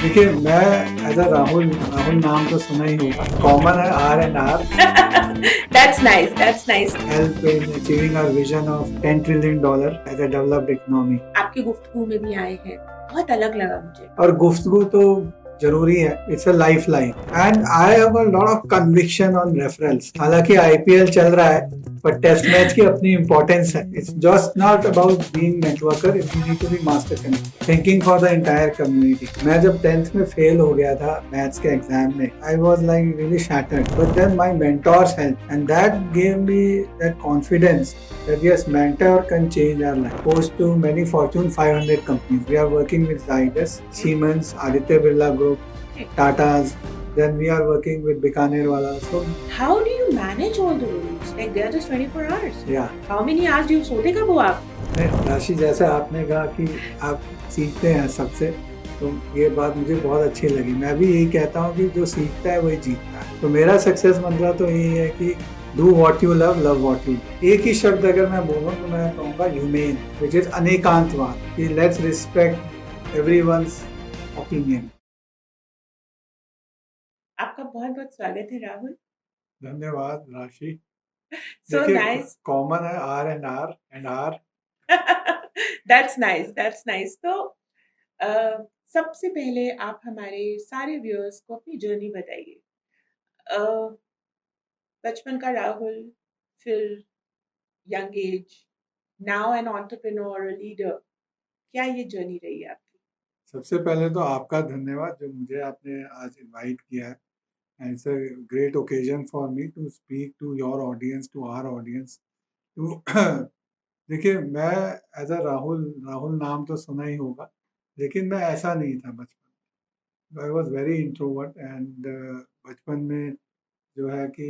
देखिए, मैं as a Rahul Rahul नाम तो सुना ही होगा। कॉमन है R&R, That's nice. That's nice. help in achieving our vision of $10 trillion as a developed economy। आपकी गुफ्तगू में भी आए हैं, बहुत अलग लगा मुझे। और गुफ्तगू तो जरूरी है, it's a life line and I have a lot of conviction on referrals. हालांकि आईपीएल चल रहा है, पर टेस्ट मैच की अपनी इंपॉर्टेंस है। It's just not about being networker, it need to be master connect, thinking for the entire community. मैं जब 10th में फेल हो गया था मैथ्स के एग्जाम में, I was like really shattered, but then my mentors help and that gave me that confidence that yes, mentor can change our life. Post to many Fortune 500 companies. We are working with Zydus, Siemens, Aditya Birla Group, Tata's. Then we are working with Bikaner Wala. So How do you manage all the roles? Like they are just 24 hours. yeah. How many hours do you सोते कब हो आप? राशि, जैसे आपने कहा कि आप सीखते हैं सबसे, तो ये बात मुझे बहुत अच्छी लगी। मैं भी यही कहता हूँ कि जो सीखता है वही जीतता है। तो मेरा सक्सेस मंत्र तो यही है कि do what you love, love what you. एक ही शब्द अगर मैं बोलूँ तो मैं कहूँगा ह्यूमेन, विच इज अनेकांतवाद, कि लेट्स रिस्पेक्ट एवरीवन्स ओपिनियन। आपका बहुत बहुत स्वागत है राहुल। धन्यवाद राशि। So देखिए, nice. कॉमन है R&R। That's nice. That's nice. तो सबसे पहले आप हमारे सारे व्यूअर्स को अपनी जर्नी बताइए। अ, बचपन का राहुल, फिर young age, now an entrepreneur leader, क्या ये जर्नी रही है आपकी? सबसे पहले तो आपका धन्यवाद जो मुझे आपने आज इनवाइट किया है। And it's a great occasion for me to speak to your audience, to our audience. तो देखिए, मैं एज अ राहुल राहुल नाम तो सुना ही होगा, लेकिन मैं ऐसा नहीं था बचपन। I was very introvert and बचपन में जो है कि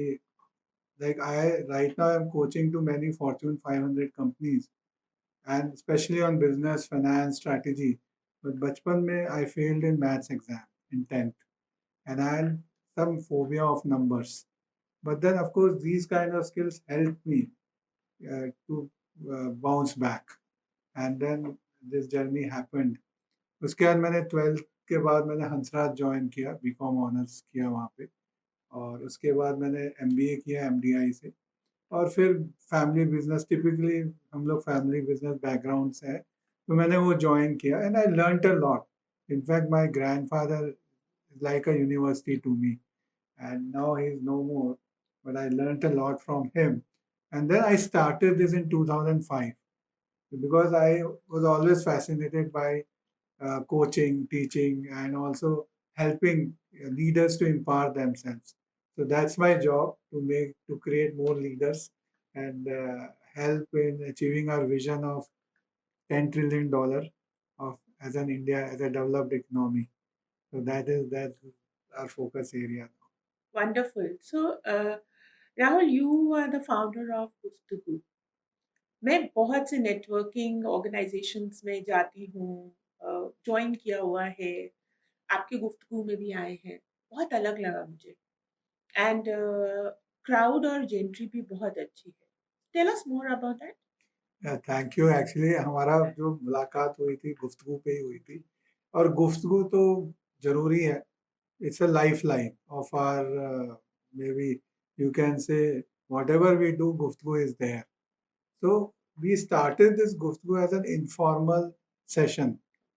like I right now I am coaching to many Fortune 500 companies and specially on business finance strategy. But बचपन में I failed in maths exam in 10th and I had some phobia of numbers. But then, of course, these kind of skills helped me to bounce back. And then this journey happened. उसके बाद मैंने 12th के बाद मैंने Hansraj join किया, BCom honours किया वहाँ पे। और उसके बाद मैंने एमबीए किया एमडीआई से। और फिर फैमिली बिजनेस, टिपिकली हम लोग फैमिली बिजनेस बैकग्राउंड से है, तो मैंने वो ज्वाइन किया and I learned a lot. In fact my grandfather is like a university to me and now he's no more. But I learned a lot from him. And then I started this in 2005 because I was always fascinated by coaching, teaching, and also helping leaders to empower themselves. So that's my job, to create more leaders and help in achieving our vision of $10 trillion of as an India as a developed economy. So that's our focus area. Wonderful. So, Rahul, you are the founder of Guftgoo. मैं बहुत से networking organisations में जाती हूँ, join किया हुआ है, आपकी गुफ्तगू में भी आए हैं, बहुत अलग लगा मुझे। एंड क्राउड और जेंट्री भी बहुत अच्छी है। Tell us more about that. Thank you. Actually हमारा जो मुलाकात हुई थी गुफ्तगू पे ही हुई थी, और गुफ्तगू तो ज़रूरी है। It's a lifeline of our, maybe you can say whatever we do, गुफ्तगू is there. So we started this Guftgu as an informal session,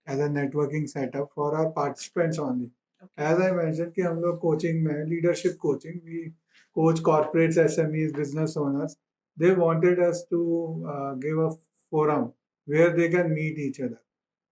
as a networking setup for our participants only. Okay. As I mentioned कि हम लोग coaching में leadership coaching, we coach corporates, SMEs, business owners. They wanted us to give a forum where they can meet each other.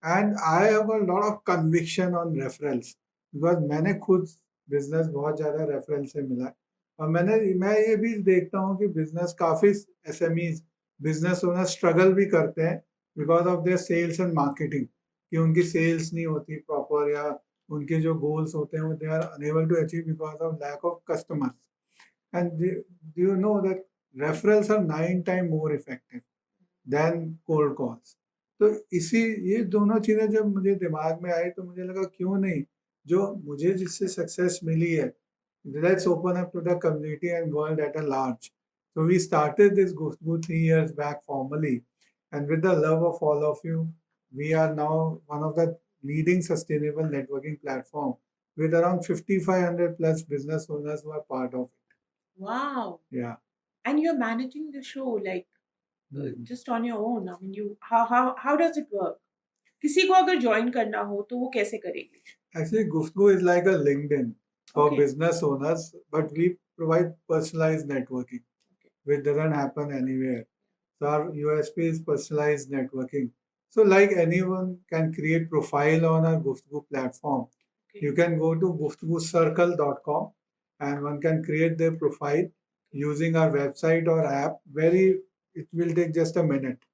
And I have a lot of conviction on referrals because मैंने खुद business बहुत ज़्यादा referral से मिला है। और मैं ये भी देखता हूँ कि बिजनेस काफ़ी एसएमईज बिजनेस ओनर स्ट्रगल भी करते हैं because of their sales and marketing, कि उनकी सेल्स नहीं होती प्रॉपर, या उनके जो गोल्स होते हैं वो they are unable to achieve because of lack of customers. And do you know that referrals are 9 time more effective than cold calls. तो इसी ये दोनों चीज़ें जब मुझे दिमाग में आई तो मुझे लगा क्यों नहीं, जो मुझे जिससे सक्सेस मिली है, let's open up to the community and world at a large. So we started this Guftgu 3 years back formally, and with the love of all of you, we are now one of the leading sustainable networking platform with around 5,500 plus business owners who are part of it. Wow. Yeah. And you're managing the show like Mhm. just on your own. I mean, how does it work? किसी को अगर join करना हो तो वो कैसे करेगी? Actually, Guftgoo is like a LinkedIn for Okay. business owners, but we provide personalized networking, Okay. which doesn't happen anywhere. So our USP is personalized networking. So like anyone can create profile on our Guftgoo platform. Okay. You can go to guftgoocircle.com and one can create their profile using our website or app. It will take just a minute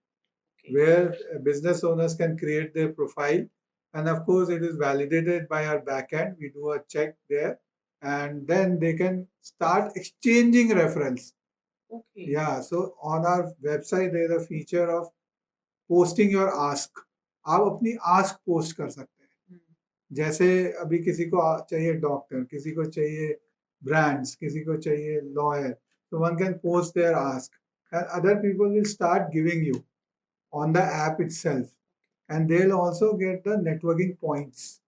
Okay. where business owners can create their profile. And of course, it is validated by our backend. We do a check there and then they can start exchanging referrals. Okay. Yeah, so on our website, there is a feature of posting your ask. आप अपनी ask post कर सकते हैं जैसे अभी किसी को चाहिए डॉक्टर किसी को चाहिए brands किसी को चाहिए lawyer so one can post their ask and other people will start giving you on the app itself and they'll also get the networking points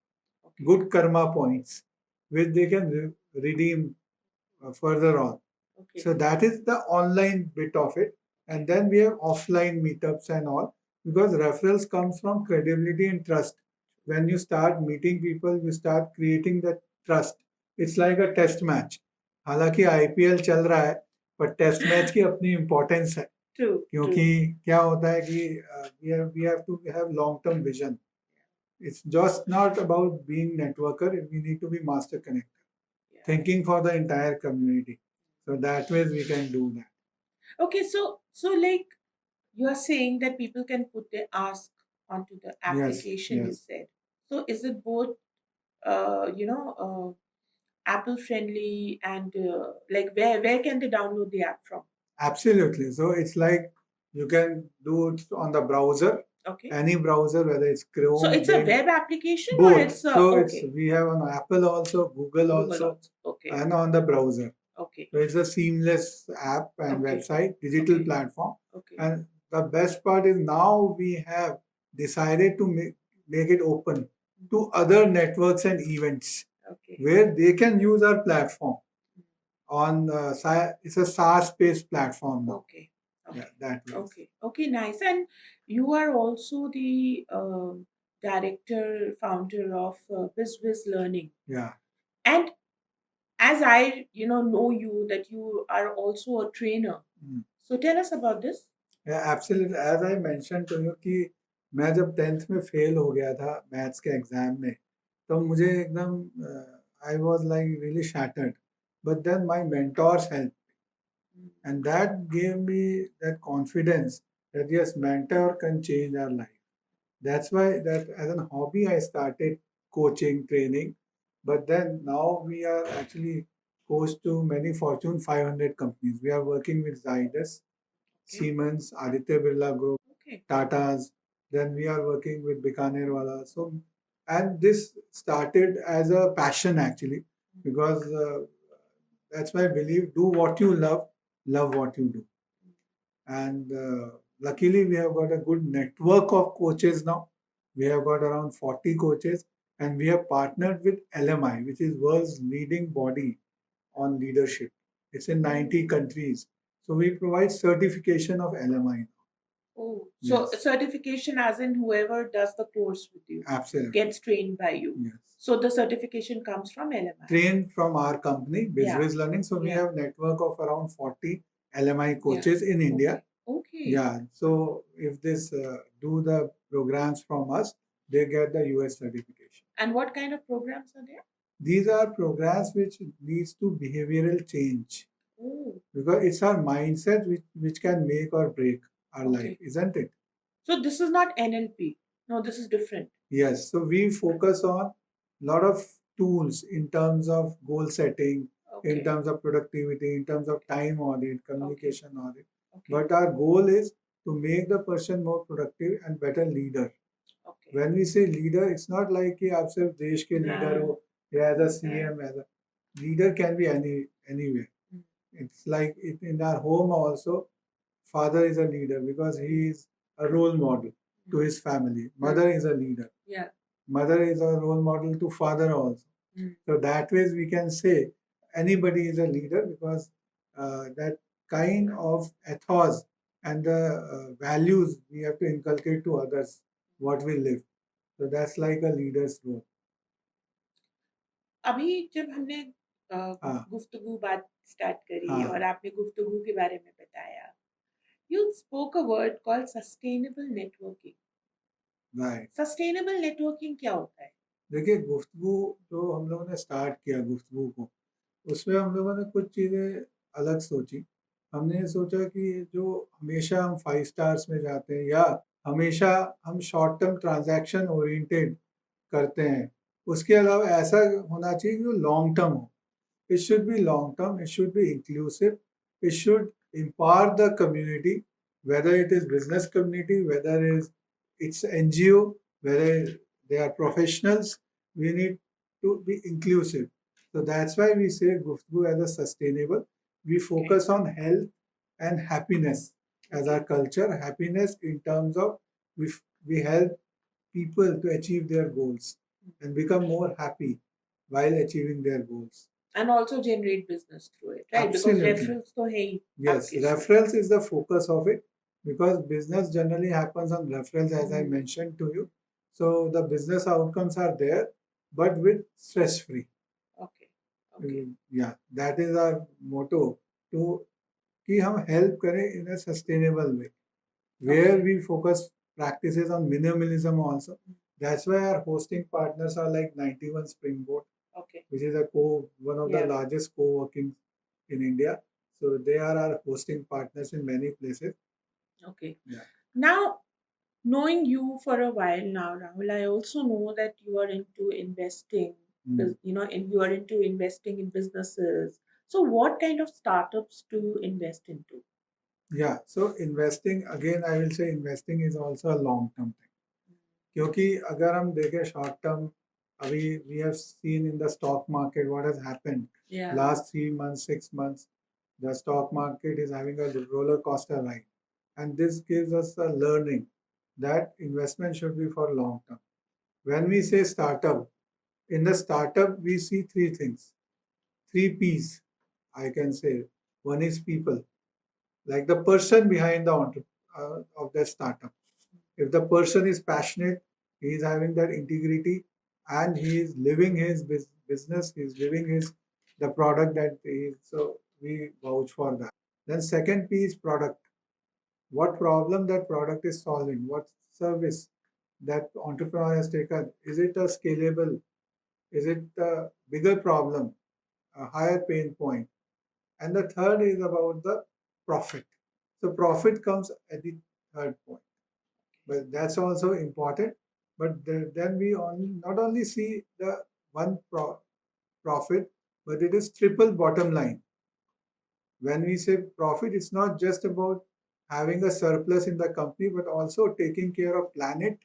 Okay. good karma points which they can redeem further on. Okay. So that is the online bit of it. And then we have offline meetups and all because referrals comes from credibility and trust. When you start meeting people, you start creating that trust. It's like a test match. हालांकि IPL चल रहा है पर test match की अपनी importance है True. क्योंकि क्या होता है कि we have to have long term vision. It's just not about being networker. We need to be master connector, Yeah. thinking for the entire community. So that way we can do that. Okay, so like you are saying that people can put their ask onto the application you yes. said. So is it both Apple friendly and like where can they download the app from? Absolutely. So it's like you can do it on the browser, Okay. any browser, whether it's Chrome, So it's a Bing, web application or both. it's So it's okay. we have on Apple also, Google also, Okay. and on the browser. Okay. So it's a seamless app and Okay. website, digital Okay. platform. Okay. And the best part is now we have decided to make it open to other networks and events Okay. where they can use our platform on it's a SaaS based platform now. Okay. Okay. Yeah, that way. Okay. Okay. Nice. And you are also the director, founder of BizWiz Learning. Yeah. And as I know you that you are also a trainer. Mm. So tell us about this. Yeah, absolutely. As I mentioned to you कि मैं जब 10th में fail हो गया था maths के exam में तो मुझे एकदम I was like really shattered but then my mentors help and that gave me that confidence that yes mentor can change our life. That's why that as a hobby I started coaching training but then now we are actually coached to many Fortune 500 companies. We are working with Zydus, Siemens, Aditya Birla Group, Okay. Tata's. Then we are working with Bikanerwala. So, and this started as a passion actually, because that's my belief: do what you love what you do. And luckily, we have got a good network of coaches now. We have got around 40 coaches, and we have partnered with LMI, which is world's leading body on leadership. It's in 90 countries. So we provide certification of LMI. Oh, so Yes. certification as in whoever does the course with you Absolutely. gets trained by you. Yes. So the certification comes from LMI. Trained from our company, BizWiz Learning. So we Yeah. have network of around 40 LMI coaches in India. Okay. Yeah. So if this do the programs from us, they get the US certification. And what kind of programs are there? These are programs which leads to behavioral change Oh, because it's our mindset which can make or break our Okay. life, isn't it? so this is not NLP. No, this is different. Yes. So we focus on a lot of tools in terms of goal setting, in Okay. terms of productivity, in terms of time audit, communication audit. Okay. But our goal is to make the person more productive and better leader. Okay. When we say leader, it's not like कि आप सिर्फ देश के leader हो या as a CM, as a leader can be anywhere. It's like in our home also, father is a leader because he is a role model to his family. Mother is a leader. Yeah. Mother is a role model to father also. So that ways we can say anybody is a leader because that kind of ethos and the values we have to inculcate to others what we live. So that's like a leader's role. अभी जब हमने हाँ गुफ्तगू बात start करी और हाँ आपने गुफ्तगू के बारे में बताया, you spoke a word called sustainable networking. Right sustainable networking क्या होता है? देखिए गुफ्तगू जो हम लोगों ने स्टार्ट किया गुफ्तगू को उसमें हम लोगों ने कुछ चीज़ें अलग सोची। हमने ये सोचा कि जो हमेशा हम 5 स्टार्स में जाते हैं या हमेशा हम शॉर्ट टर्म ट्रांज़ैक्शन ओरिएंटेड करते हैं, उसके अलावा ऐसा होना चाहिए कि वो लॉन्ग टर्म हो। It should be long term, it should be inclusive, it should empower the community, whether it is business community, whether it's NGO, whether they are professionals, we need to be inclusive. So that's why we say Guftgu as a sustainable. We focus on health and happiness as our culture. Happiness in terms of we, we help people to achieve their goals and become more happy while achieving their goals. And also generate business through it, right? Because Absolutely. referrals तो है ही Yes, आपके इसमें। referrals is the focus of it because business generally happens on referrals, as I mentioned to you. So the business outcomes are there, but with stress free. Okay. Okay. Yeah, that is our motto to कि हम help करें in a sustainable way, where we focus practices on minimalism also. That's why our hosting partners are like 91 Springboard, Okay. which is one of the Yeah. largest co-working in India. So they are our hosting partners in many places. Okay. Yeah. Now, knowing you for a while now, Rahul, I also know that you are into investing. You know, and you are into investing in businesses. So, what kind of startups do you invest into? Yeah. So investing again, I will say investing is also a long term thing. क्योंकि अगर हम देखें short term अभी we have seen in the stock market what has happened Yeah. last 3 months 6 months the stock market is having a roller coaster ride and this gives us a learning that investment should be for long term. When we say startup, in the startup we see three things, three P's, I can say. One is people, like the person behind the of the startup. If the person is passionate, he is having that integrity, and he is living his business, he is living his the product that he is. So we vouch for that. Then second P is product. What problem that product is solving? What service that entrepreneur has taken? Is it a scalable? Is it a bigger problem? A higher pain point? And the third is about the profit. So profit comes at the third point, but that's also important. But then we not only see the one profit, but it is triple bottom line. When we say profit, it's not just about having a surplus in the company, but also taking care of planet,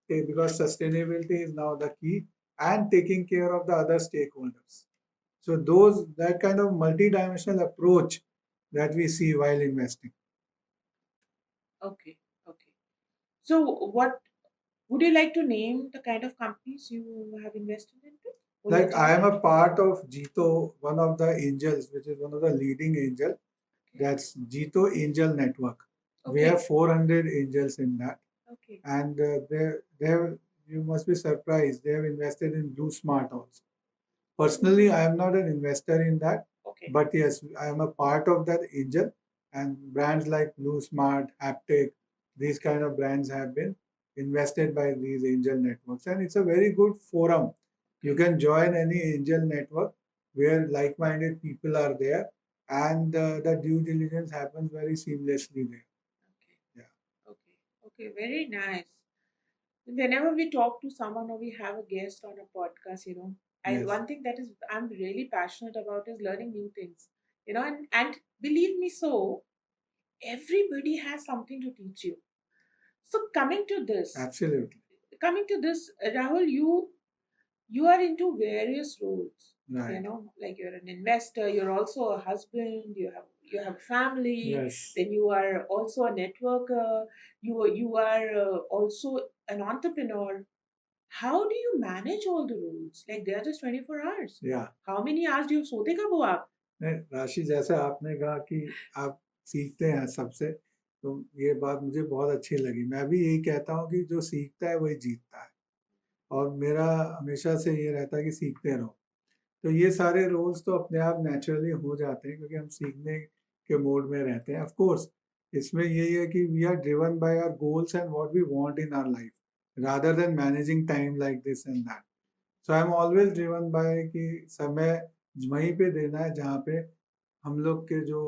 because sustainability is now the key, and taking care of the other stakeholders. So that kind of multidimensional approach that we see while investing. Okay. Okay. So, what would you like to name the kind of companies you have invested into? Like I am a part of Jito, one of the angels, which is one of the leading angel. That's Jito Angel Network. We Okay. have 400 angels in that, Okay. and they have, you must be surprised, they have invested in Blue Smart also. Personally, I am not an investor in that, Okay. but yes, I am a part of that angel, and brands like Blue Smart, Haptic, these kind of brands have been invested by these angel networks, and it's a very good forum. You can join any angel network where like-minded people are there, and the due diligence happens very seamlessly there. Okay. Yeah. Okay. Okay. Very nice. Whenever we talk to someone or we have a guest on a podcast, Yes. one thing that is I'm really passionate about is learning new things. And believe me, so everybody has something to teach you. So Absolutely. coming to this, Rahul, you are into various roles. Right. Like you're an investor, you're also a husband, you have family. Yes. Then you are also a networker. You are also an entrepreneur. How do you manage all the roles? Like they are just 24 hours. या How many hours do you सोते कब हो आप? नहीं, राशि जैसा आपने कहा कि आप सीखते हैं सबसे, तो ये बात मुझे बहुत अच्छी लगी। मैं भी यही कहता हूँ कि जो सीखता है वही जीतता है, और मेरा हमेशा से ये रहता है कि सीखते रहो। तो ये सारे रोल्स तो अपने आप नेचुरली हो जाते हैं, क्योंकि हम सीखने के मोड में रहते हैं। ऑफ कोर्स इसमें यही है कि we are driven by our goals and what we want in our life, rather than managing time like this and that. So I am always driven by कि समय वहीं पे देना है जहाँ पे हम लोग के जो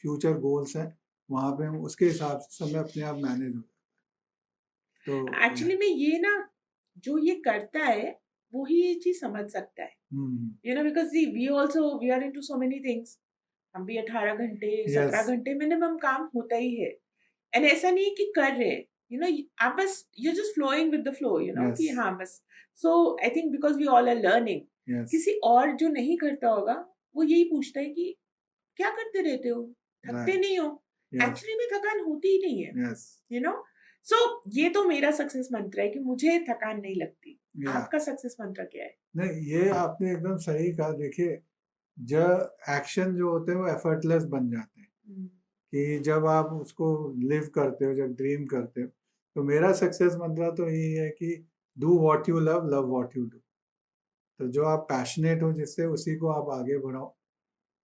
फ्यूचर गोल्स हैं, वहाँ पे हम उसके हिसाब से समय अपने आप मैनेज हो। तो एक्चुअली में ये ना जो ये करता है वो ही ये चीज समझ सकता है, you know, because we also we are into so many things. हम भी 18 घंटे यस 17 घंटे मिनिमम काम होता ही है। एंड ऐसा नहीं कि कर रहे, यू नो, आप बस you just flowing with the flow, you know, yes कि हाँ बस। So I think because we all are learning, yes किसी और जो नहीं करता होगा वो यही पूछता है कि क्या करते रहते हो, थकते राइट नहीं हो? यस एक्चुअली में थकान होती ही नहीं है, यस यू नो। सो ये तो मेरा सक्सेस मंत्र है कि मुझे थकान नहीं लगती। या आपका सक्सेस मंत्र क्या है? नहीं, ये आपने एकदम सही कहा। देखिए, जब एक्शन जो होते हैं वो एफर्टलेस बन जाते हैं, हम्म, कि जब आप उसको लिव करते हो, जब ड्रीम करते हो। तो मेरा सक्सेस मंत्र तो यही है कि do what you love, love what you do. तो जो आप पैशनेट हो जिससे, उसी को आप आगे बढ़ाओ।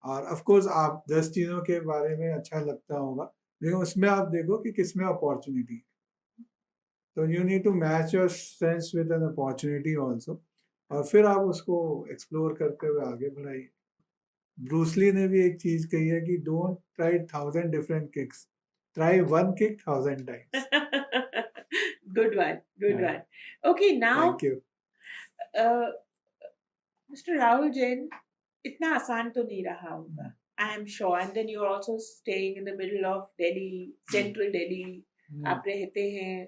और ऑफ कोर्स आप 10 चीज़ों के बारे में अच्छा लगता होगा, लेकिन उसमें आप देखो कि किसमें अपॉर्चुनिटी है। तो you need to match your strengths with an opportunity also, और फिर आप उसको एक्सप्लोर करते हुए आगे बढ़ाइए। ब्रूसली ने भी एक चीज कही है कि don't try 1000 different kicks, try one kick 1000 times. good one, good one. Okay, thank now, you. uh, Mr. Rahul Jain, इतना आसान तो नहीं रहा होगा, I am sure. And then you're also staying in the middle of Delhi, central Delhi. आप रहते हैं,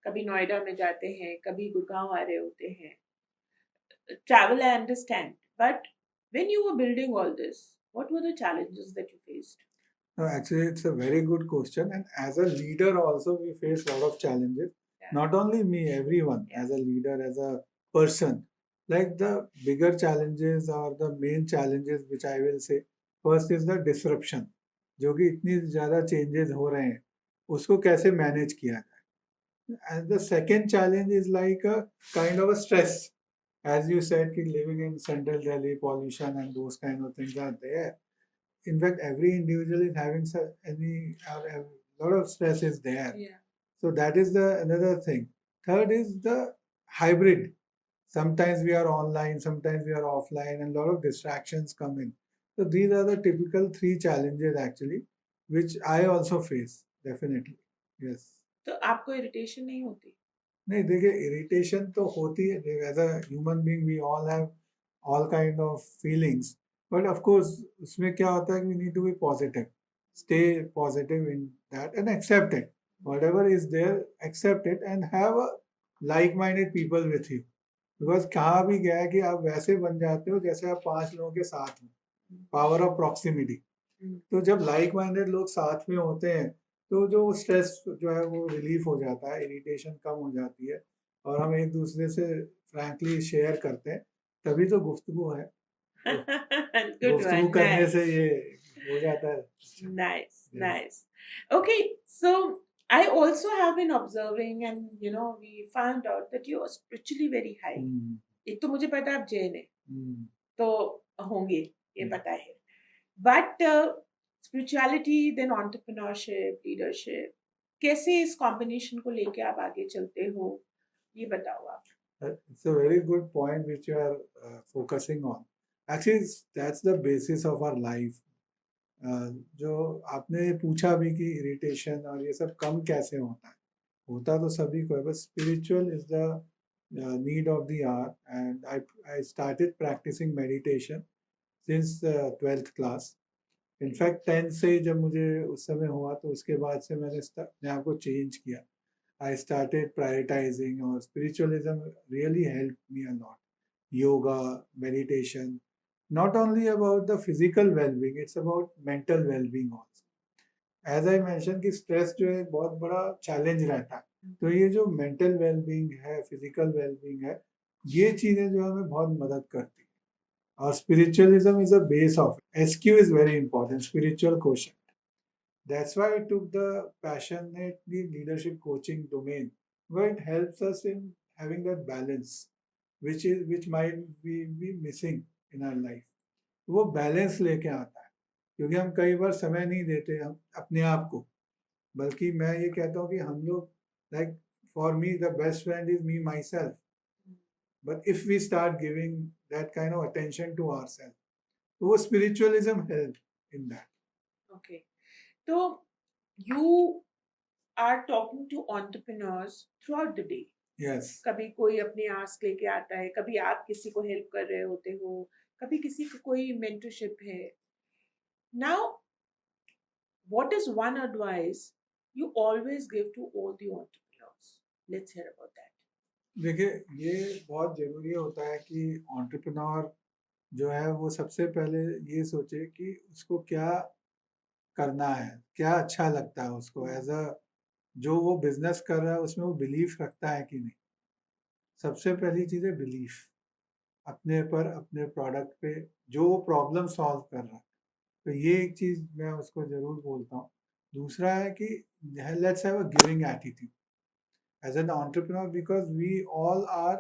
कभी नोएडा में जाते हैं, कभी गुड़गांव आ रहे होते हैं। Travel, I understand. But when you were building all this, what were the challenges that you faced? No, actually, it's a very good question. And as a leader, also, we face a lot of challenges. Yeah. Not only me, everyone, Yeah. as a leader, as a person. Like the bigger challenges or the main challenges, which I will say, first is the disruption. जो कि इतनी ज़्यादा changes हो रहे हैं, उसको कैसे manage किया जाए. And the second challenge is like a kind of a stress. As you said, कि living in central Delhi, pollution and those kind of things are there. In fact, every individual is having any a lot of stress is there. Yeah. So that is the another thing. Third is the hybrid. Sometimes we are online, sometimes we are offline, and a lot of distractions come in. So these are the typical three challenges actually, which I also face definitely. Yes. तो आपको irritation नहीं होती? नहीं, देखिए, irritation तो होती है। As a human being we all have all kind of feelings, but of course उसमें क्या होता है कि we need to be positive, stay positive in that and accept it, whatever is there, accept it and have a like minded people with you. Because कहा भी गया है कि आप वैसे बन जाते हो जैसे आप 5 लोगों के साथ हो, पावर ऑफ प्रॉक्सिमिटी। तो जब लाइक माइंडेड लोग साथ में होते हैं, तो जो स्ट्रेस जो है वो रिलीफ हो जाता है, इरिटेशन कम हो जाती है, और हम एक दूसरे से फ्रैंकली शेयर करते हैं। तभी तो गुफ्तगू है। तो Good गुफ्तगू one. करने Nice. से ये हो जाता है। Nice. Yes. Nice. Okay, so I also have been observing, and you know, we found out that you are spiritually very high. एक तो मुझे पता है आप जैन है, तो होंगे, ये पता है। But spirituality, then entrepreneurship, leadership, कैसे इस कॉम्बिनेशन को लेके आप आगे चलते हो, ये बताओ आप। It's a very good point which you are focusing on. Actually, that's the basis of our life. जो आपने पूछा भी कि इरिटेशन और ये सब कम कैसे होता है, होता तो सभी को है, बस spiritual is the need of the hour. And I started practising meditation since 12th class. In fact 10th से ही जब मुझे उस समय हुआ, तो उसके बाद से मैंने अपने आप को चेंज किया। I started prioritizing, or spiritualism really helped me a lot. Yoga, meditation, not only about the physical well-being, it's about mental well-being also. As I mention कि स्ट्रेस जो है एक बहुत बड़ा चैलेंज रहता है, तो ये जो मेंटल वेलबींग है, फिजिकल वेलबींग है, ये चीजें जो हमें बहुत मदद करती है। और spiritualism is a base of it. SQ is very important, spiritual quotient. That's why I took the passionately leadership coaching domain, where it helps us in having that balance, which might be missing in our life. वो balance लेके आता है, क्योंकि हम कई बार समय नहीं देते हम अपने आप को, बल्कि मैं ये कहता हूँ कि हम लोग, like, for me the best friend is me myself, but if we start giving that kind of attention to our self, तो वो spiritualism help in that. Okay, तो you are talking to entrepreneurs throughout the day. Yes, कभी कोई अपने ask लेके आता है, कभी आप किसी को हेल्प कर रहे होते हो, कभी किसी को कोई मेंटरशिप है। Now what is one advice you always give to all the entrepreneurs? Let's hear about that. देखिए, ये बहुत ज़रूरी होता है कि एंटरप्रेन्योर जो है वो सबसे पहले ये सोचे कि उसको क्या करना है, क्या अच्छा लगता है उसको, एज अ जो वो बिजनेस कर रहा है उसमें वो बिलीफ रखता है कि नहीं। सबसे पहली चीज़ है बिलीफ अपने पर, अपने प्रोडक्ट पे, जो वो प्रॉब्लम सॉल्व कर रहा है। तो ये एक चीज़ मैं उसको ज़रूर बोलता हूँ। दूसरा है कि let's have a giving attitude as an entrepreneur, because we all are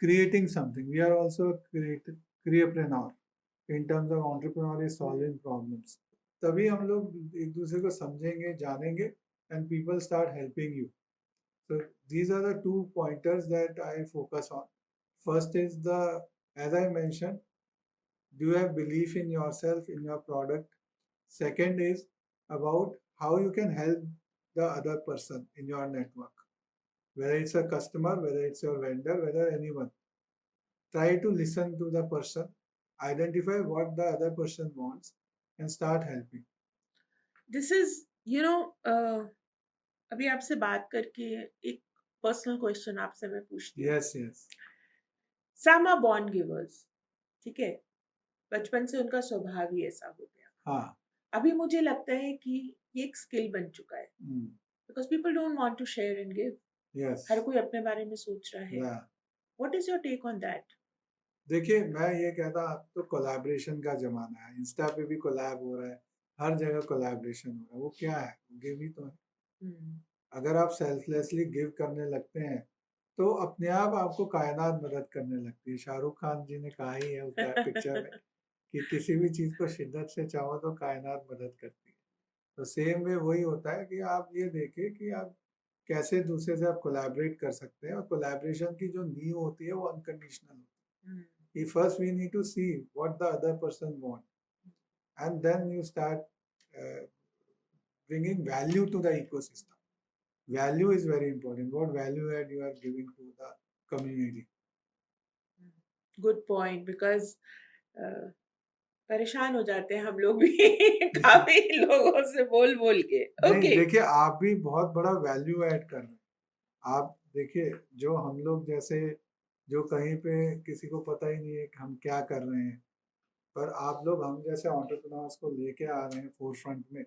creating something. We are also creaprepreneur in terms of entrepreneur is solving problems. तभी हम लोग एक दूसरे को समझेंगे, जानेंगे, and people start helping you. So these are the two pointers that I focus on. First is as I mentioned, do you have belief in yourself, in your product? Second is about how you can help the other person in your network, whether it's a customer, whether it's your vendor, whether anyone. Try to listen to the person, identify what the other person wants, and start helping. This is, अभी आपसे बात करके एक personal question आपसे मैं पूछती हूँ। Yes, yes. Some are born givers, ठीक है, बचपन से उनका स्वभाव ही ऐसा हो गया। हाँ, अभी मुझे लगता है कि ये एक स्किल बन चुका है, mm, because people don't want to share and give. yes, हर कोई अपने बारे में सोच रहा है। yeah. What is your take on that? देखिए, मैं ये कहता अब तो कोलैबोरेशन का ज़माना है, इंस्टा पे भी कोलैब हो रहा है, हर जगह कोलैबोरेशन हो रहा है, वो क्या है? गिव ही तो है। अगर आप सेल्फलेसली गिव करने लगते हैं, तो अपने आप आपको कायनात मदद करने लगती है। शाहरुख खान जी ने कहा ही है उस पिक्चर में कि किसी भी चीज़ को शिद्दत से चाहो तो कायनात मदद करती है। तो सेम वे वही होता है कि आप ये देखें कि आप कैसे दूसरे से आप कोलैबोरेट कर सकते हैं, और कोलैबोरेशन की जो नींव होती है वो अनकंडीशनल होती है। कि first we need to see what the other person want, and then you start bringing value to the ecosystem. Value is very important. What value add you are giving to the community? Good point, because परेशान हो जाते हैं हम लोग भी काफी लोगों से बोल बोल के। नहीं, ओके, देखिए, आप भी बहुत बड़ा वैल्यू ऐड कर रहे हैं। आप देखिए, जो हम लोग जैसे, जो कहीं पे किसी को पता ही नहीं है कि हम क्या कर रहे हैं, पर आप लोग हम जैसे एंटरप्रेन्योर्स को लेके आ रहे हैं फोर फ्रंट में।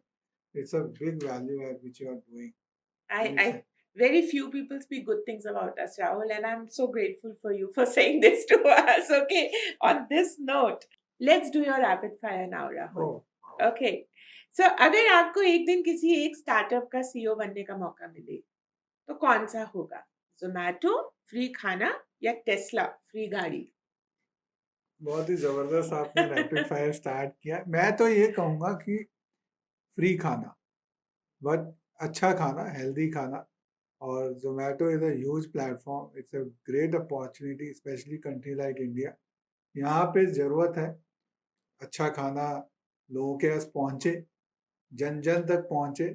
It's a big value add which you are doing. I very few people speak good things about us, Rahul, and I'm so grateful for you for saying this to us. Okay, on this note, let's do your rapid fire now, Rahul. Okay, so अगर आपको एक दिन किसी एक startup का CEO बनने का मौका मिले, तो कौन सा होगा? जोमैटो फ्री खाना या टेस्ला फ्री गाड़ी? बहुत ही जबरदस्त आपने रैपिड फायर स्टार्ट किया। मैं तो ये कहूंगा कि फ्री खाना, बट अच्छा खाना, हेल्दी खाना। और Zomato is a huge platform, it's a great opportunity, specially country like India. यहाँ पे ज़रूरत है अच्छा खाना लोगों के पास पहुँचे, जन जन तक पहुँचे,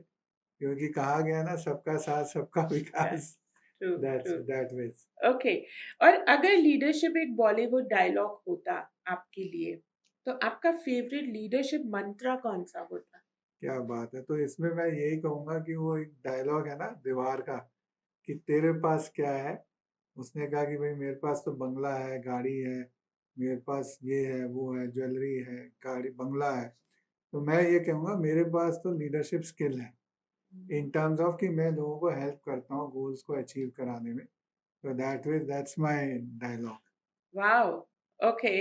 क्योंकि कहा गया ना, सबका साथ सबका विकास। True, that's true. That ways. Okay, और अगर लीडरशिप एक बॉलीवुड डायलॉग होता आपके लिए, तो आपका फेवरेट लीडरशिप मंत्र कौन सा होता? क्या बात है! तो इसमें मैं यही कहूँगा कि वो एक डायलॉग है ना दीवार का, कि तेरे पास क्या है? उसने कहा कि भाई मेरे पास तो बंगला है, गाड़ी है, मेरे पास ये है, वो है, ज्वेलरी है, गाड़ी, बंगला है। तो मैं ये कहूँगा मेरे पास तो लीडरशिप स्किल है, इन हुँ। टर्म्स ऑफ कि मैं लोगों को हेल्प करता हूँ गोल्स को अचीव कराने में। तो that's my dialogue. Wow! Okay,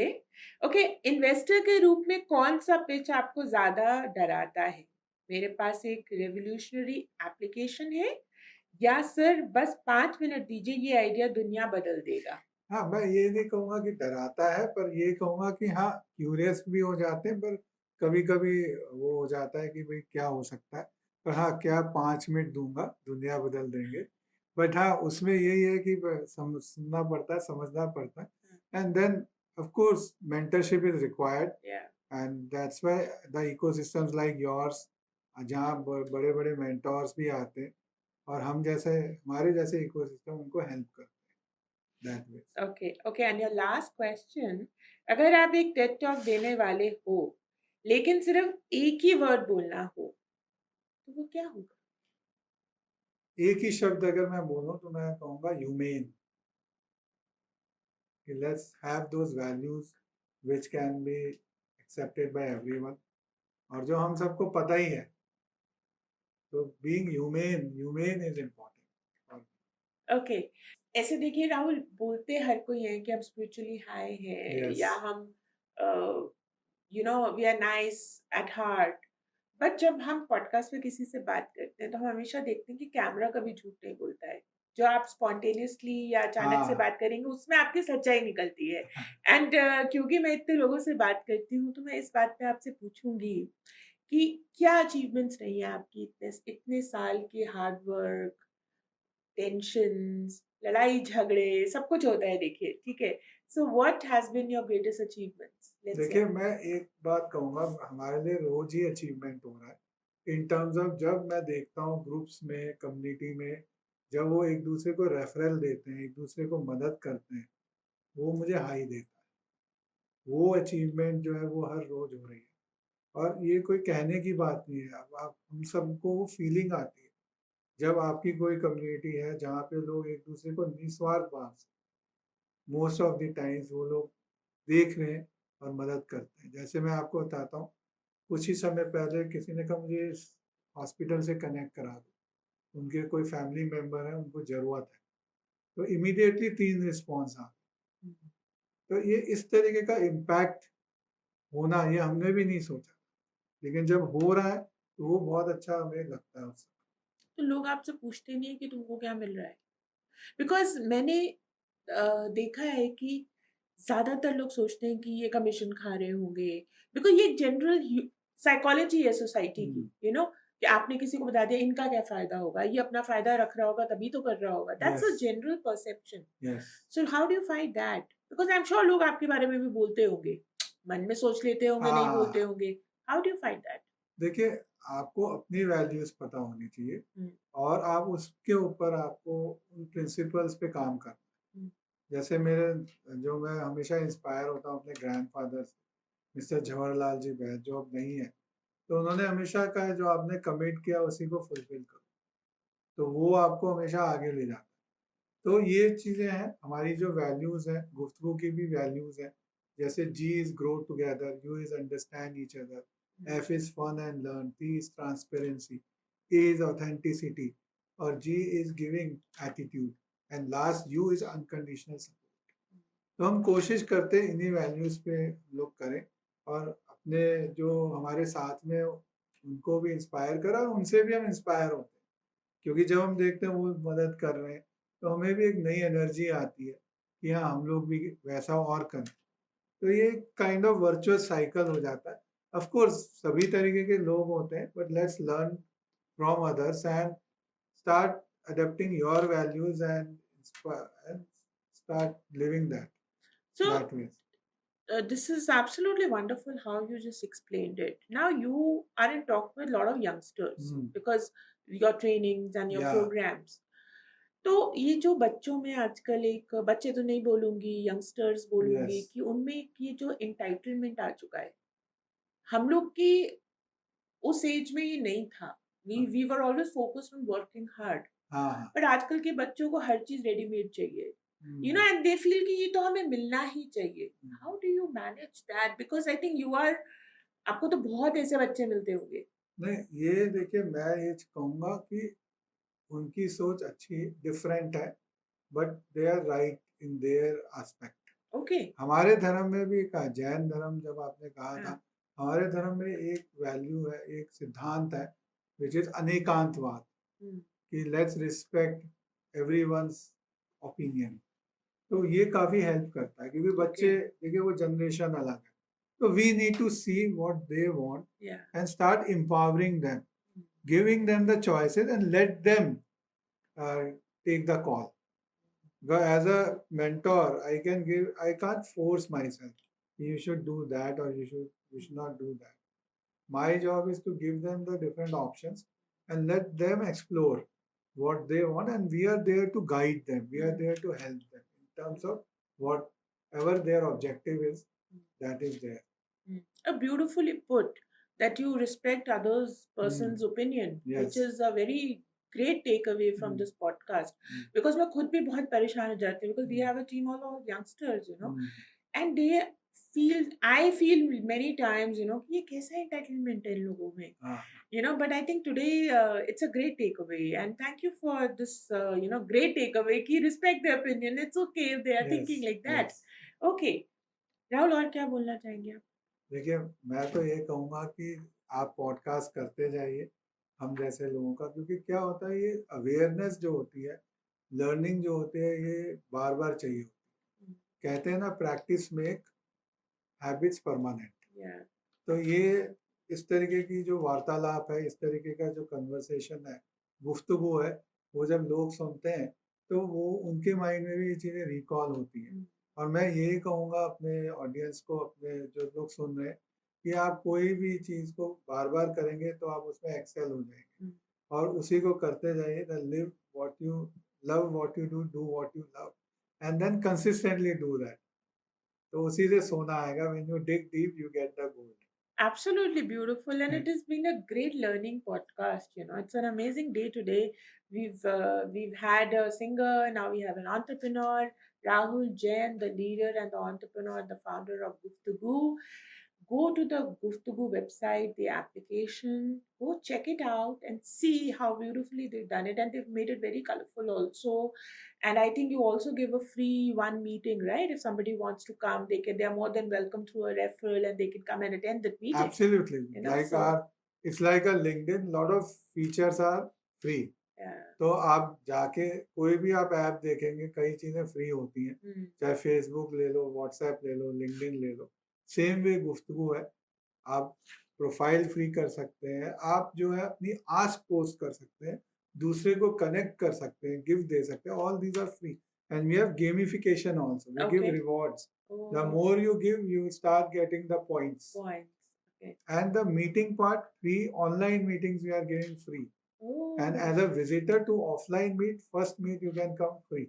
okay, investor के रूप में कौन-सा पिच आपको ज़्यादा डराता है? मेरे पास एक रिवॉल्यूशनरी एप्लीकेशन है या सर बस 5 मिनट दीजिए ये आइडिया दुनिया बदल देगा? हाँ, मैं ये नहीं कहूँगा कि डराता है, पर ये कहूँगा कि हाँ, क्यूरियस भी हो जाते हैं, पर कभी-कभी वो हो जाता है कि भई क्या हो सकता है? पर हाँ, क्या 5 मिनट दूँगा, दुनिया बदल देंगे। बट हाँ, उसमें यही है कि ब सम सुनना पड़ता है, समझना पड़ता है हुँ, and then of course mentorship is required या and that's why the ecosystems like yours जहाँ ब बड़े-बड़े मेंटोर्स भी आते हैं और हम जैसे हमारे जैसे इकोसिस्टम उनको हेल्प करते हैं that way. Okay, okay and your last question अगर आप एक टेड टॉक देने वाले हो, लेकिन सिर्फ़ एक ही वर्ड बोलना हो, तो वो क्या होगा? एक ही शब्द अगर मैं बोलूँ तो मैं कहूँगा ह्यूमेन कि let's have those values which can be accepted by everyone और जो हम सबको पता ही है। तो being humane is important. Okay. ऐसे देखिए राहुल बोलते हर कोई है कि हम स्पिरिचुअली हाई हैं यस। या हम we are nice at heart but जब हम पॉडकास्ट पे किसी से बात करते हैं तो हम हमेशा देखते हैं कि कैमरा कभी झूठ नहीं बोलता है। जो आप स्पॉन्टेनियसली या अचानक से हाँ। बात करेंगे उसमें आपकी सच्चाई निकलती है। एंड क्योंकि मैं इतने लोगों से बात करती हूँ तो मैं इस बात पे आपसे पूछूँगी कि क्या अचीवमेंट्स रही हैं आपकी इतने इतने साल के हार्ड वर्क टेंशन्स, लड़ाई-झगड़े, सब कुछ होता है देखिए, ठीक है? So what has been your greatest achievements? Let's देखिए हियर। मैं एक बात कहूँगा हमारे लिए रोज़ ही अचीवमेंट हो रहा है। इन टर्म्स ऑफ जब मैं देखता हूँ ग्रुप्स में, कम्युनिटी में, जब वो एक-दूसरे को रेफरल देते हैं, एक-दूसरे को मदद करते हैं, वो मुझे हाई देता है। वो अचीवमेंट जो है वो हर रोज़ हो रही है। और ये कोई कहने की बात नहीं है, अब आप हम सबको वो फीलिंग आती है। जब आपकी कोई कम्युनिटी है जहाँ पे लोग एक-दूसरे को निस्वार्थ भाव से मोस्ट ऑफ द टाइम्स वो लोग देख रहे हैं और मदद करते हैं। जैसे मैं आपको बताता हूँ, कुछ ही समय पहले किसी ने कहा मुझे इस हॉस्पिटल से कनेक्ट करा दो। उनके कोई फैमिली मेंबर है, उनको ज़रूरत है। तो इमीडिएटली 3 रिस्पॉन्स आ गए। हुँ, तो ये इस तरीके का इम्पैक्ट होना ये हमने भी नहीं सोचा। लेकिन जब हो रहा है, तो वो बहुत अच्छा हमें लगता है उससे। तो लोग आपसे पूछते नहीं है कि तुमको क्या मिल रहा है? बिकॉज़ मैंने देखा है कि ज़्यादातर लोग सोचते हैं कि ये कमीशन खा रहे होंगे। बिकॉज़ ये जनरल साइकोलॉजी है सोसाइटी की, हुँ, कि आपने किसी को बता दिया इनका क्या फ़ायदा होगा? ये अपना फ़ायदा रख रहा होगा तभी तो कर रहा होगा। That's a yes, general perception. Yes. So how do you fight that? Because I am sure लोग आपके बारे में भी बोलते होंगे। मन में सोच लेते होंगे, नहीं बोलते हाँ, होंगे। How do you fight that? देखिए आपको अपनी वैल्यूज़ पता होनी चाहिए हुँ, और आप उसके ऊपर आपको उन प्रिंसिपल्स पे काम करना हुँ, है। जैसे मेरे जो मैं हमेशा इंस्पायर होता हूँ अपने ग्रैंडफ़ादर से, मिस्टर जवाहरलाल जी वैद जो अब नहीं है। तो उन्होंने हमेशा कहा है जो आपने कमिट किया उसी को फुलफ़िल करो। तो वो आपको हमेशा आगे ले जाता है। तो ये चीज़ें हैं, हमारी जो वैल्यूज़ हैं, गुफ्तगू की भी वैल्यूज़ हैं। जैसे G is grow together, U is understand each other, hmm. F is fun and learn, T is transparency, A is authenticity और G is giving attitude and last U is unconditional support. तो हम कोशिश करते हैं इन्हीं values पे लोग करें और अपने जो हमारे साथ में उनको भी इंस्पायर करें और उनसे भी हम इंस्पायर होते हैं। क्योंकि जब हम देखते हैं वो मदद कर रहे हैं, तो हमें भी एक नई एनर्जी आती है कि हाँ, हम लोग भी वैसा और करें। तो ये काइंड ऑफ वर्चुअस साइकिल हो जाता है। ऑफ कोर्स सभी तरीके के लोग होते हैं, but let's learn from others and start adopting your values and start living So that way. this is absolutely wonderful how you just explained it. Now you are in talk with a lot of youngsters hmm, because your trainings and your या programs. तो ये जो बच्चों में आजकल एक बच्चे तो नहीं बोलूँगी, यंगस्टर्स यस, बोलूँगी कि उनमें एक ये जो एंटाइटलमेंट आ चुका है। हम लोग की उस एज में ये नहीं था। वी हाँ, we were always focused on working hard. हाँ, हाँ। बट आजकल के बच्चों को हर चीज़ रेडीमेड चाहिए। हुँ, एंड दे फील कि ये तो हमें मिलना ही चाहिए। Hmm. How do you manage that? Because I think you are आपको तो बहुत ऐसे बच्चे मिलते होंगे। नहीं, ये देखिए मैं ये कहूँगा कि उनकी सोच अच्छी डिफरेंट है, but they are right in their aspect. Okay. हमारे धर्म में भी कहा, जैन धर्म जब आपने कहा हाँ। था, हमारे धर्म में एक वैल्यू है, एक सिद्धांत है, विच इज अनेकांतवाद, हुँ। कि लेट्स रिस्पेक्ट एवरीवन्स ओपिनियन। तो ये काफी हेल्प करता है, क्योंकि ओके। बच्चे देखिए वो जनरेशन अलग है, तो we need to see what they want या। And start empowering them, hmm. giving them the choices and let them take the call. But as a mentor, I can't force myself. You should do that or you should not do that. My job is to give them the different options and let them explore what they want, and we are there to guide them. We are hmm. there to help them in terms of whatever their objective is, hmm. that is there. Beautifully put, that you respect others Mm. person's opinion, which Yes. is a very great takeaway from Mm. this podcast. Mm. Because मैं खुद भी बहुत परेशान हो जाती हूँ, because we Mm. have a team of youngsters, Mm. and they feel, I feel many times, कि ये कैसा entitlement है इन लोगों में, Ah. but I think today it's a great takeaway, and thank you for this, great takeaway कि respect their opinion. It's okay if they are thinking Yes. like that. Yes. Okay. Rahul, और क्या बोलना चाहेंगे आप? देखिए, मैं तो ये कहूँगा कि आप पॉडकास्ट करते जाइए, हम जैसे लोगों का, क्योंकि क्या होता है, ये अवेयरनेस जो होती है, लर्निंग जो होती है, ये बार-बार चाहिए होती हुँ। है। कहते हैं ना, प्रैक्टिस मेक हैबिट्स परमानेंट। या। तो ये इस तरीके की जो वार्तालाप है, इस तरीके का जो कन्वर्सेशन है, गुफ्तगू है, वो जब लोग सुनते हैं, तो वो उनके माइंड में भी ये चीज़ें रिकॉल होती हैं। हुँ। और मैं यही कहूँगा अपने ऑडियंस को, अपने जो लोग सुन रहे हैं, कि आप कोई भी चीज़ को बार-बार करेंगे तो आप उसमें एक्सेल हो जाएँगे, हुँ। और उसी को करते जाइए। The live what you love, what you do what you love, and then consistently do that. तो उसी से सोना आएगा। When you dig deep you get the gold. Absolutely beautiful, and हुँ। it has been a great learning podcast. It's an amazing day today. We've had a singer, now we have an entrepreneur, Rahul Jain, the leader and the entrepreneur, the founder of Guftagoo. Go to the Guftagoo website, the application, go check it out and see how beautifully they've done it, and they've made it very colorful also. And I think you also give a free one meeting, right? If somebody wants to come, they are more than welcome through a referral, and they can come and attend that meeting. Absolutely. Like So it's like a LinkedIn, lot of features are free. yeah. तो आप जाके कोई भी आप app देखेंगे, कई चीज़ें free होती हैं। चाहे फेसबुक ले लो, व्हाट्सएप ले लो, लिंक्डइन ले लो, सेम वे गुफ्तगू है। आप प्रोफाइल फ्री कर सकते हैं, आप जो है अपनी आस्क पोस्ट कर सकते हैं, दूसरे को कनेक्ट कर सकते हैं, गिफ्ट दे सकते हैं। All these are free, and we have gamification also, we give Okay. Rewards. The Oh, more you give, you start getting the points. points. Okay. And the meeting part, free online meetings we are giving free. And as Oh, a visitor to offline meet, first meet you can come free.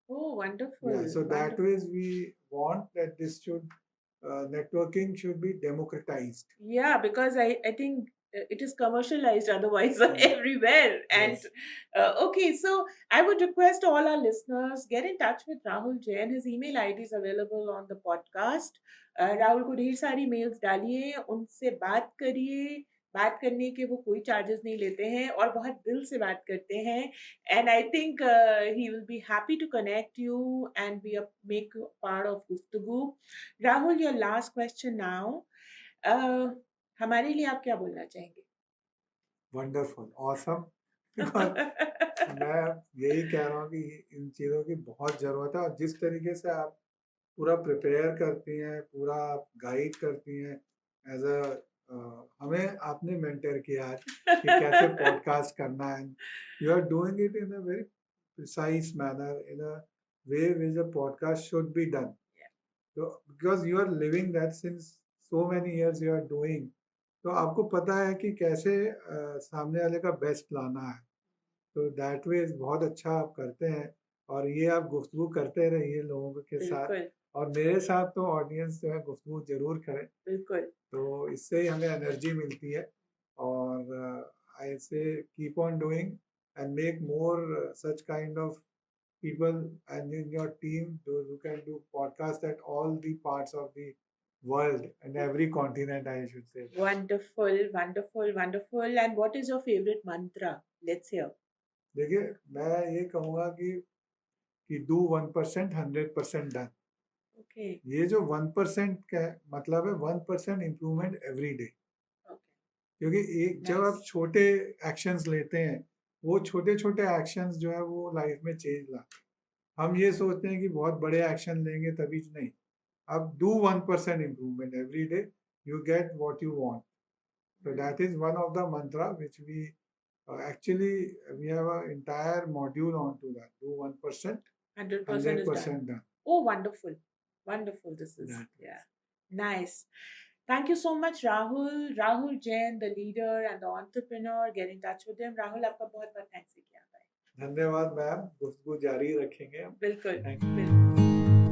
oh, wonderful. Yeah, so that Wonderful. ways we want that this should networking should be democratized. Yeah, because I think it is commercialized otherwise Mm. everywhere. And Yes. okay, so I would request all our listeners get in touch with Rahul Jain. His email ID is available on the podcast. Rahul को ढेर सारी mails डालिए, उनसे बात करिए। बात करने के वो कोई चार्जेस नहीं लेते हैं और बहुत दिल से बात करते हैं। And I think he will be happy to connect you and make you part of Guftagoo. Rahul, your last question now. अ, हमारे लिए आप क्या बोलना चाहेंगे? Wonderful, awesome. Because मैं यही कह रहा हूँ कि इन चीज़ों की बहुत ज़रूरत है, और जिस तरीके से आप पूरा प्रिपेयर करती हैं, पूरा आप गाइड करती हैं, एज़ हमें आपने मेंटर किया आज कि कैसे पॉडकास्ट करना है। You are doing it in a very precise manner, in a way which a podcast should be done. तो because you are living that since so many years you are doing, तो आपको पता है कि कैसे सामने वाले का बेस्ट लाना है। तो दैट वे बहुत अच्छा आप करते हैं, और ये आप गुफ्तगू करते रहिए लोगों के साथ, बिल्कुल, और मेरे साथ तो ऑडियंस जो है गुफ्तगू ज़रूर करे। बिल्कुल। तो इससे ही हमें एनर्जी मिलती है, और आई से keep on doing and make more such kind of people and in your team those who can do podcast at all the parts of the world and every continent, I should say that. Wonderful, wonderful, wonderful. And what is your favorite mantra? Let's hear. देखिए, मैं ये कहूँगा कि do 1%, 100% done. Okay. ये जो 1% का मतलब है 1% इम्प्रूवमेंट एवरी डे, Okay. क्योंकि जब आप Nice. छोटे एक्शंस लेते हैं, वो छोटे छोटे एक्शंस जो है वो लाइफ में चेंज लाते हैं। हम ये सोचते हैं कि बहुत बड़े एक्शन लेंगे तभी, नहीं। अब do 1% improvement every day, you get what you want. So that is one of the mantra which we actually we have an entire module onto that. Do 1%, 100% is done. 100% done. Oh, wonderful. Wonderful. This is, That is. yeah. Nice. Thank you so much, Rahul. Rahul Jain, the leader and the entrepreneur. Get in touch with him. Rahul, आपका बहुत बहुत thanks किया। धन्यवाद ma'am, गुफ्तगू जारी रखेंगे हम। बिल्कुल, Thank you. बिल्कुल।